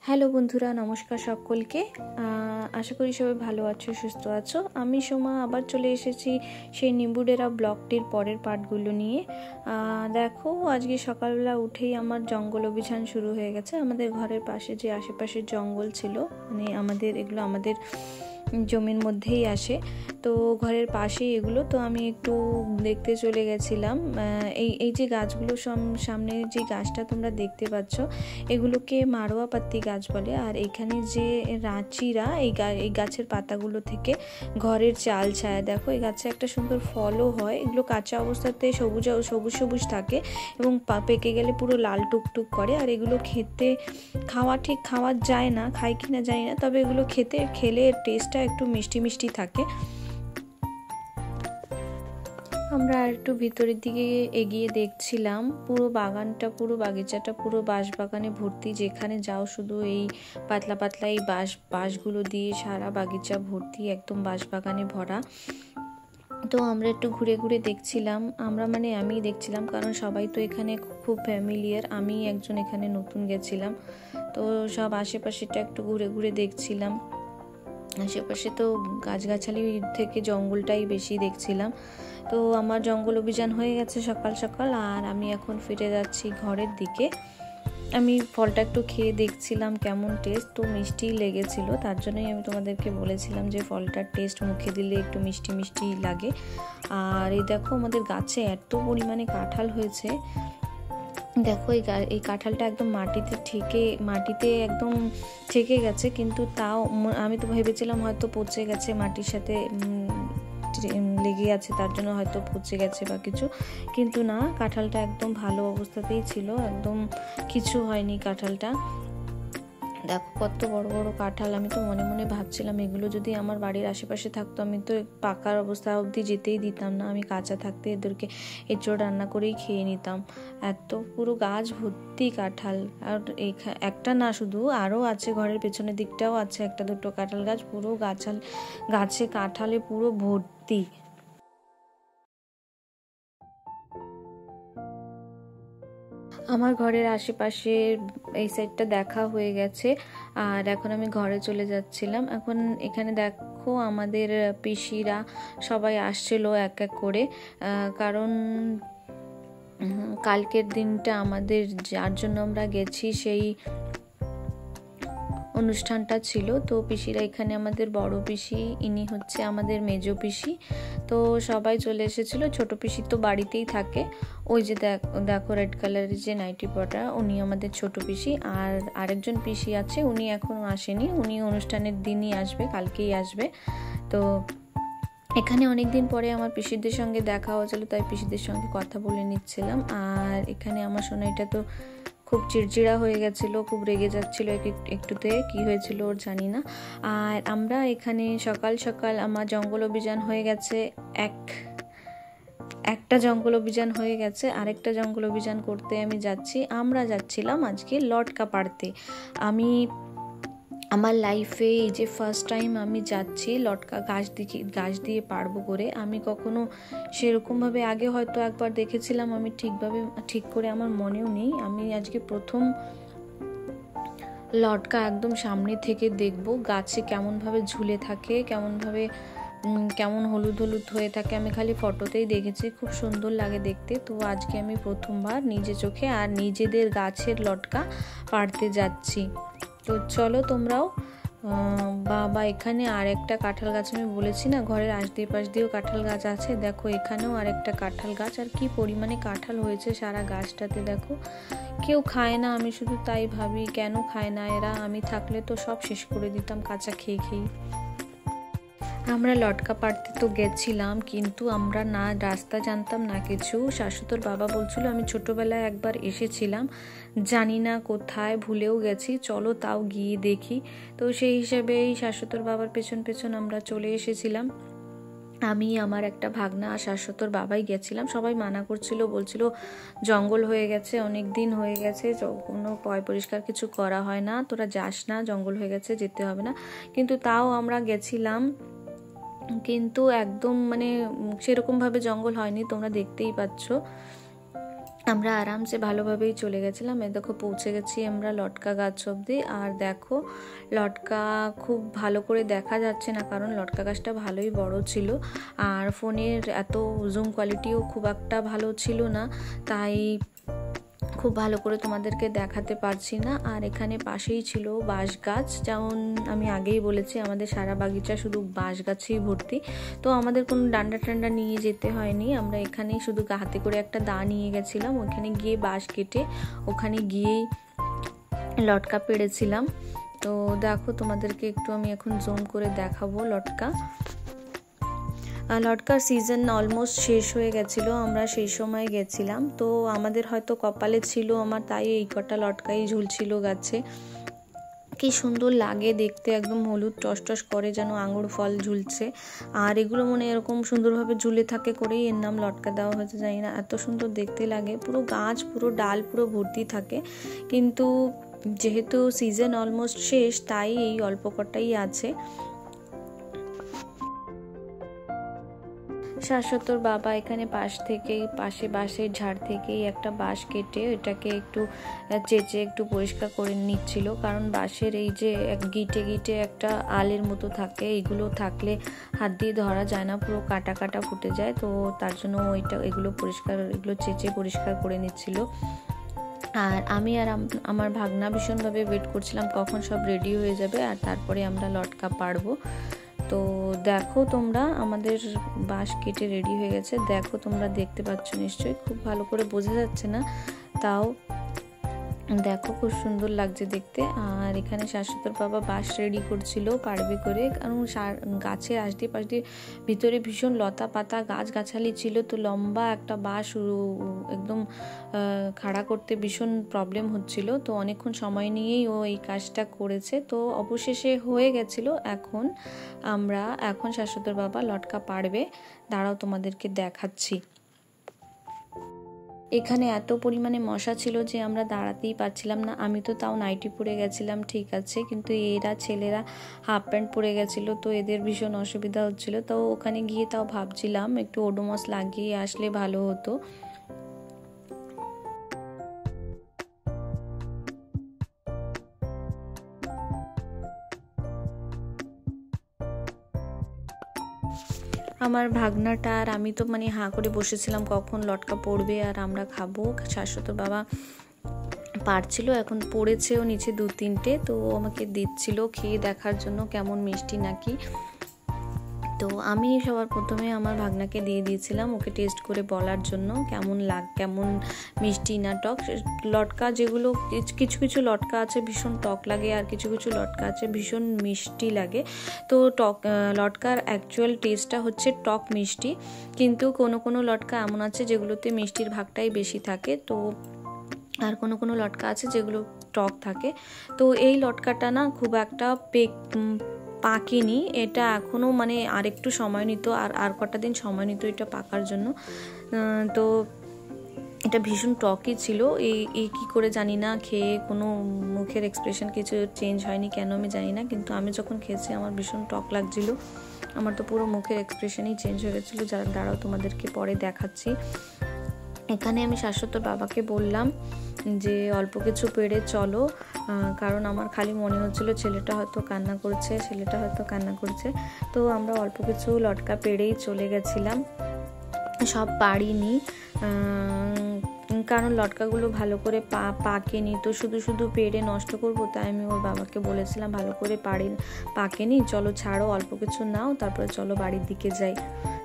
Hello বন্ধুরা, নমস্কার সকলকে। আশা করি সবাই ভালো আছো, সুস্থ আছো। আমি সোমা আবার চলে এসেছি সেই নিম্বুডেরা ব্লগটির পরের পার্টগুলো নিয়ে। দেখো, আজকে সকালবেলা উঠেই আমার জঙ্গল অভিযান শুরু হয়ে গেছে। আমাদের ঘরের পাশে যে আশেপাশের জঙ্গল ছিল, মানে এগুলো আমাদের জমির মধ্যেই আসে, তো ঘরের পাশেই এগুলো। তো আমি একটু দেখতে চলে গেছিলাম। এই যে গাছগুলো সামনে যে গাছটা তোমরা দেখতে পাচ্ছ, এগুলোকে মারোয়া পাত্তি গাছ বলে। আর এখানে যে রাঁচিরা এই গাছের পাতাগুলো থেকে ঘরের চাল ছায়া, দেখো এই গাছে একটা সুন্দর ফলও হয়। এগুলো কাঁচা অবস্থাতে সবুজ সবুজ থাকে এবং পেকে গেলে পুরো লাল টুকটুক করে। আর এগুলো খাওয়া যায় না, খাই কিনা জানি না, তবে এগুলো খেলে টেস্টটা একটু মিষ্টি মিষ্টি থাকে। আমরা আর একটু ভিতরের দিকে এগিয়ে দেখছিলাম। পুরো বাগিচাটা পুরো বাঁশ বাগানে ভর্তি। যেখানে যাও শুধু এই পাতলা পাতলা এই বাঁশগুলো দিয়ে সারা বাগিচা ভর্তি, একদম বাঁশ বাগানে ভরা। তো আমরা একটু ঘুরে ঘুরে দেখছিলাম। আমি দেখছিলাম, কারণ সবাই তো এখানে খুব ফ্যামিলিয়ার। আমি একজন এখানে নতুন গেছিলাম, তো সব আশেপাশেটা একটু ঘুরে ঘুরে দেখছিলাম। আশেপাশে তো গাছগাছালি থেকে জঙ্গলটাই বেশি দেখছিলাম। তো আমার জঙ্গল অভিযান হয়ে গেছে সকাল সকাল, আর আমি এখন ফিরে যাচ্ছি ঘরের দিকে। আমি ফলটা একটু খেয়ে দেখছিলাম কেমন টেস্ট, তো মিষ্টি লেগেছিল। তার জন্যই আমি তোমাদেরকে বলেছিলাম যে ফলটার টেস্ট মুখে দিলে একটু মিষ্টি মিষ্টি লাগে। আর এই দেখো, আমাদের গাছে এত পরিমাণে কাঁঠাল হয়েছে। দেখো এই কাঁঠালটা একদম মাটিতে একদম ঠেকে গেছে, কিন্তু তাও আমি তো ভেবেছিলাম হয়তো পচে গেছে, মাটির সাথে লেগে আছে, তার জন্য হয়তো পচে গেছে বা কিছু, কিন্তু না, কাঁঠালটা একদম ভালো অবস্থাতেই ছিল, একদম কিছু হয়নি কাঁঠালটা। দেখো কত বড় বড় কাঁঠাল। আমি তো মনে মনে ভাবছিলাম, এগুলো যদি আমার বাড়ির আশেপাশে থাকতো, আমি তো পাকার অবস্থা অবধি যেতেই দিতাম না। আমি কাঁচা থাকতে এদেরকে এঁচড় রান্না করেই খেয়ে নিতাম। এত পুরো গাছ ভর্তি কাঁঠাল। আর একটা না, শুধু আরও আছে, ঘরের পেছনের দিকটাও আছে একটা দুটো কাঁঠাল গাছ। পুরো গাছে কাঁঠালে পুরো ভর্তি। আমার ঘরের আশেপাশে এই সাইডটা দেখা হয়ে গেছে, আর এখন আমি ঘরে চলে যাচ্ছিলাম। এখন এখানে দেখো, আমাদের পিসিরা সবাই আসছিল এক এক করে, কারণ কালকের দিনটা আমাদের যার জন্য আমরা গেছি সেই অনুষ্ঠানটা ছিল। তো পিসিরা এখানে, আমাদের বড় পিসি, ইনি হচ্ছে আমাদের মেজো পিসি, তো সবাই চলে এসেছিল। ছোট পিসি তো বাড়িতেই থাকে, ওই যে দেখো রেড কালারের যে নাইটি পরা, উনি আমাদের ছোট পিসি। আর আরেকজন পিসি আছে, উনি এখনো আসেনি, উনি অনুষ্ঠানের দিনই আসবে, কালকেই আসবে। তো এখানে অনেকদিন পরে আমার পিসিদের সঙ্গে দেখা হয়েছিল, তাই পিসিদের সঙ্গে কথা বলে নিচ্ছিলাম। আর এখানে আমার সোনাইটা তো খুব চিড়চিড়া হয়ে গেছিলো, খুব রেগে যাচ্ছিলো একটুতে, কি হয়েছিল ওর জানি না। আর আমরা এখানে সকাল সকাল আমার জঙ্গল অভিযান হয়ে গেছে, একটা জঙ্গল অভিযান হয়ে গেছে, আরেকটা জঙ্গল অভিযান করতে আমরা যাচ্ছিলাম আজকে লটকা পাড়তে। আমার লাইফে এই যে ফার্স্ট টাইম আমি যাচ্ছি লটকা গাছ দিয়ে পারবো করে। আমি কখনো সেরকমভাবে আগে হয়তো একবার দেখেছিলাম, আমি ঠিক করে আমার মনেও নেই। আমি আজকে প্রথম লটকা একদম সামনে থেকে দেখবো, গাছে কেমনভাবে ঝুলে থাকে, কেমন হলুদ হলুদ হয়ে থাকে। আমি খালি ফটোতেই দেখেছি, খুব সুন্দর লাগে দেখতে। তো আজকে আমি প্রথমবার নিজে চোখে আর নিজেদের গাছের লটকা পাড়তে যাচ্ছি। তো চলো তোমরাও। বা এখানে আর একটা কাঁঠাল গাছ, আমি বলেছি না ঘরের পাশ দিয়েও কাঁঠাল গাছ আছে, দেখো এখানেও আর একটা কাঁঠাল গাছ। আর কি পরিমাণে কাঁঠাল হয়েছে সারা গাছটাতে, দেখো কেউ খায় না। আমি শুধু তাই ভাবি, কেন খায় না এরা? আমি থাকলে তো সব শেষ করে দিতাম কাঁচা খেয়ে। আমরা লটকা পাড়তে তো গেছিলাম, কিন্তু আমরা না রাস্তা জানতাম না কিছু। শাশুতোর বাবা বলছিল, আমি ছোটবেলায় একবার এসেছিলাম, জানি না কোথায়, ভুলেও গেছি, চলো তাও গিয়ে দেখি। তো সেই হিসেবে এই শাশুতোর বাবার পেছন পেছন আমরা চলে এসেছিলাম। আমি, আমার একটা ভাগনা আর শাশুতোর বাবাই গেছিলাম। সবাই মানা করছিল, বলছিল জঙ্গল হয়ে গেছে, অনেক দিন হয়ে গেছে, কোনো পরিষ্কার কিছু করা হয় না, তোরা যাস না, জঙ্গল হয়ে গেছে, যেতে হবে না। কিন্তু তাও আমরা গেছিলাম, কিন্তু একদম সেরকম ভাবে জঙ্গল হয়নি, তোমরা দেখতেই পাচ্ছ। আমরা আরামসে ভালোভাবেই চলে গেছিলাম। দেখো পৌঁছে গেছি আমরা লটকা গাছ অবধি। আর দেখো লটকা খুব ভালো করে দেখা যাচ্ছে না, কারণ লটকা গাছটা ভালোই বড় ছিল, আর ফোনের এত জুম কোয়ালিটিও খুব একটা ভালো ছিল না, তাই খুব ভালো করে তোমাদেরকে দেখাতে পারছি না। আর এখানে পাশেই ছিল বাঁশ গাছ, যেমন আমি আগেই বলেছি আমাদের সারা বাগিচা শুধু বাঁশ গাছেই ভর্তি। তো আমাদের কোনো ডান্ডা টান্ডা নিয়ে যেতে হয়নি, আমরা এখানেই শুধু হাতে করে একটা দা নিয়ে গেছিলাম, ওখানে গিয়ে বাঁশ কেটে ওখানে গিয়েই লটকা পেড়েছিলাম। তো দেখো তোমাদেরকে একটু আমি এখন জুম করে দেখাবো লটকার সিজন অলমোস্ট শেষ হয়ে গেছিলো, আমরা সেই সময় গেছিলাম। তো আমাদের হয়তো কপালে ছিল আমার, তাই এই কটা লটকাই ঝুলছিল গাছে। কি সুন্দর লাগে দেখতে, একদম হলুদ টস টস করে যেন আঙুর ফল ঝুলছে। আর এগুলো মনে এরকম সুন্দরভাবে ঝুলে থাকে করেই এর নাম লটকা দেওয়া হয়েছে, জানি না, এত সুন্দর দেখতে লাগে। পুরো গাছ পুরো ডাল পুরো ভর্তি থাকে, কিন্তু যেহেতু সিজন অলমোস্ট শেষ তাই এই অল্প কটাই আছে। শাশ্বতর বাবা এখানে পাশে বাঁশের ঝাড় থেকেই একটা বাঁশ কেটে এটাকে একটু চেঁচে একটু পরিষ্কার করে নিচ্ছিল, কারণ বাঁশের এই যে গিটে গিটে একটা আলের মতো থাকে, এগুলো থাকলে হাত দিয়ে ধরা যায় না, পুরো কাটা কাটা ফুটে যায়। তো তার জন্য এগুলো চেঁচে পরিষ্কার করে নিচ্ছিল। আর আমি আর আমার ভাগনা ভীষণভাবে ওয়েট করছিলাম কখন সব রেডি হয়ে যাবে আর তারপরে আমরা লটকা পারবো। তো দেখো তোমরা আমাদের বাঁশ কেটে রেডি হয়ে গেছে, দেখো তোমরা দেখতে পাচ্ছ নিশ্চয়ই, খুব ভালো করে বোঝা যাচ্ছে না, তাও দেখো খুব সুন্দর লাগছে দেখতে। আর এখানে শাশ্বতর বাবা বাঁশ রেডি করছিল পারবে করে, কারণ গাছের আশটি পাশটি ভিতরে ভীষণ লতা পাতা গাছগাছালি ছিল, তো লম্বা একটা বাঁশ একদম খাড়া করতে ভীষণ প্রবলেম হচ্ছিল। তো অনেকক্ষণ সময় নিয়েই ও এই কাজটা করেছে, তো অবশেষে হয়ে গেছিল। এখন শাশ্বতর বাবা লটকা পারবে, দাঁড়াও তোমাদেরকে দেখাচ্ছি। এখানে এত পরিমাণে মশা ছিল যে আমরা দাঁড়াতেই পারছিলাম না। আমি তো তাও নাইটি পরে গেছিলাম ঠিক আছে, কিন্তু ছেলেরা হাফ প্যান্ট পরে গেছিলো, তো এদের ভীষণ অসুবিধা হচ্ছিল। তো ওখানে গিয়ে তাও ভাবছিলাম একটু ওডোমস লাগিয়ে আসলে ভালো হতো। আমার ভাগনাটা আর আমি তো মানে হাঁ করে বসেছিলাম কখন লটকা পড়বে আর আমরা খাবো। শাশ্বত বাবা পারছিল, এখন পড়েছেও নিচে 2-3টে, তো আমাকে দিচ্ছিল খেয়ে দেখার জন্য কেমন মিষ্টি নাকি। তো আমি সবার প্রথমে আমার ভাগনাকে দিয়ে দিয়েছিলাম ওকে টেস্ট করে বলার জন্য কেমন মিষ্টি না টক। লটকা যেগুলো কিছু কিছু লটকা আছে ভীষণ টক লাগে, আর কিছু কিছু লটকা আছে ভীষণ মিষ্টি লাগে। তো লটকার অ্যাকচুয়াল টেস্টটা হচ্ছে টক মিষ্টি, কিন্তু কোনো লটকা এমন আছে যেগুলোতে মিষ্টির ভাগটাই বেশি থাকে, তো আর কোনো লটকা আছে যেগুলো টক থাকে। তো এই লটকাটা না খুব একটা পাকেনি, এটা এখনও মানে আরেকটু সময় নিত, আর কটা দিন সময় নিত এটা পাকার জন্য। তো এটা ভীষণ টকই ছিল। এই কী করে জানি না, খেয়ে কোনো মুখের এক্সপ্রেশন কিছু চেঞ্জ হয়নি কেন আমি জানি না, কিন্তু আমি যখন খেয়েছি আমার ভীষণ টক লাগছিল, আমার তো পুরো মুখের এক্সপ্রেশনই চেঞ্জ হয়ে গেছিলো, যারা দাঁড়াও তোমাদেরকে পরে দেখাচ্ছি। এখানে আমি শাশ্বতর বাবাকে বললাম যে অল্প কিছু পেড়ে চলো, কারণ আমার খালি মনে হচ্ছিল ছেলেটা হয়তো কান্না করছে। তো আমরা অল্প কিছু লটকা পেড়েই চলে গেছিলাম, সব পারিনি, কারণ লটকাগুলো ভালো করে পাকেনি, তো শুধু পেড়ে নষ্ট করবো, তাই আমি ওর বাবাকে বলেছিলাম ভালো করে পাকেনি, চলো ছাড়ো, অল্প কিছু নাও, তারপরে চলো বাড়ির দিকে যাই।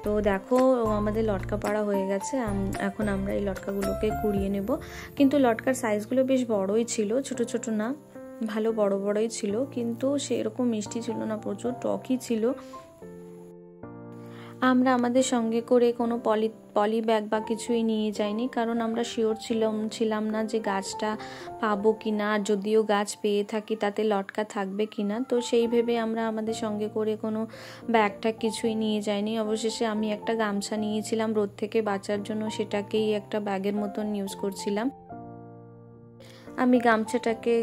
তো দেখো আমাদের লটকা পাড়া হয়ে গেছে, এখন আমরা এই লটকাগুলোকে কুড়িয়ে নেব। কিন্তু লটকার সাইজগুলো বেশ বড়ই ছিল, ছোট ছোট না, ভালো বড়ই ছিল, কিন্তু সেরকম মিষ্টি ছিল না, প্রচুর টকই ছিল। আমরা আমাদের সঙ্গে করে কোনো পলি ব্যাগ বা কিছুই নিয়ে যাইনি, কারণ আমরা শিওর ছিলাম না যে গাছটা পাবো কিনা, যদিও গাছ পেয়ে থাকি তাতে লটকা থাকবে কিনা। তো সেই ভেবে আমরা আমাদের সঙ্গে করে কোনো ব্যাগটা কিছুই নিয়ে যাইনি। অবশেষে আমি একটা গামছা নিয়েছিলাম রোদ থেকে বাঁচার জন্য, সেটাকেই একটা ব্যাগের মতন ইউজ করছিলাম। আমি গামছাটাকে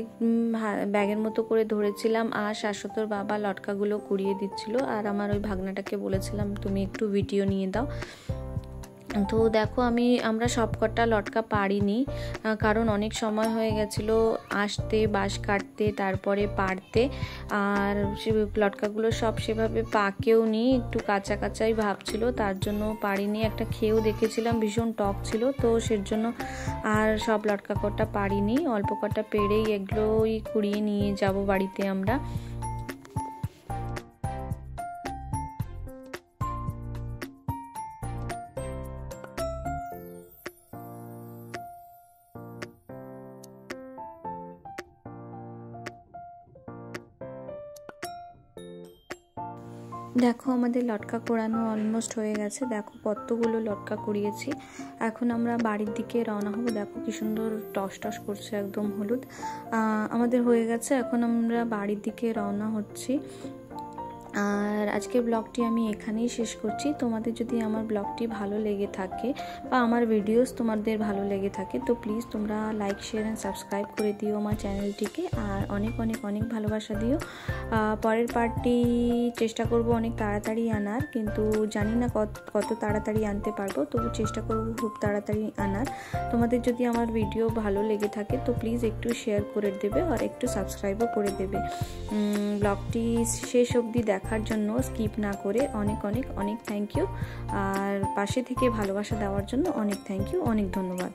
ব্যাগের মতো করে ধরেছিলাম, আর শাশ্বতর বাবা লটকাগুলো কুড়িয়ে দিচ্ছিল, আর আমার ওই ভাগনাটাকে বলেছিলাম তুমি একটু ভিডিও নিয়ে দাও। তো দেখো আমরা সবকটা লটকা পারিনি, কারণ অনেক সময় হয়ে গেছিলো আসতে, বাঁশ কাটতে, তারপরে পারতে। আর সে লটকাগুলো সব সেভাবে পাকেও নি, একটু কাঁচা কাঁচাই ভাবছিল, তার জন্য পারিনি। একটা খেয়েও দেখেছিলাম, ভীষণ টক ছিল, তো সেজন্য আর সব লটকা কটা পারিনি। অল্প কটা পেরেই এগুলোই কুড়িয়ে নিয়ে যাব বাড়িতে আমরা। দেখো আমাদের লটকা কোড়ানো অলমোস্ট হয়ে গেছে। দেখো কতগুলো লটকা কুড়িয়েছি। এখন আমরা বাড়ির দিকে রওনা হব। দেখো কি সুন্দর টস টস করছে, একদম হলুদ। আমাদের হয়ে গেছে, এখন আমরা বাড়ির দিকে রওনা হচ্ছি। আর আজকের ব্লগটি আমি এখানেই শেষ করছি। তোমাদের যদি আমার ব্লগটি ভালো লেগে থাকে বা আমার ভিডিওস তোমাদের ভালো লেগে থাকে, তো প্লিজ তোমরা লাইক, শেয়ার অ্যান্ড সাবস্ক্রাইব করে দিও আমার চ্যানেলটিকে। আর অনেক অনেক অনেক ভালোবাসা দিও। পরের পার্টটি চেষ্টা করব অনেক তাড়াতাড়ি আনার, কিন্তু জানি না কত তাড়াতাড়ি আনতে পারবো, তবু চেষ্টা করব খুব তাড়াতাড়ি আনার। তোমাদের যদি আমার ভিডিও ভালো লেগে থাকে তো প্লিজ একটু শেয়ার করে দেবে আর একটু সাবস্ক্রাইবও করে দেবে। ব্লগটি শেষ অবধি দেখার জন্য, স্কিপ না করে অনেক অনেক অনেক থ্যাংক ইউ। আর পাশে থেকে ভালোবাসা দেওয়ার জন্য অনেক থ্যাংক ইউ, অনেক ধন্যবাদ।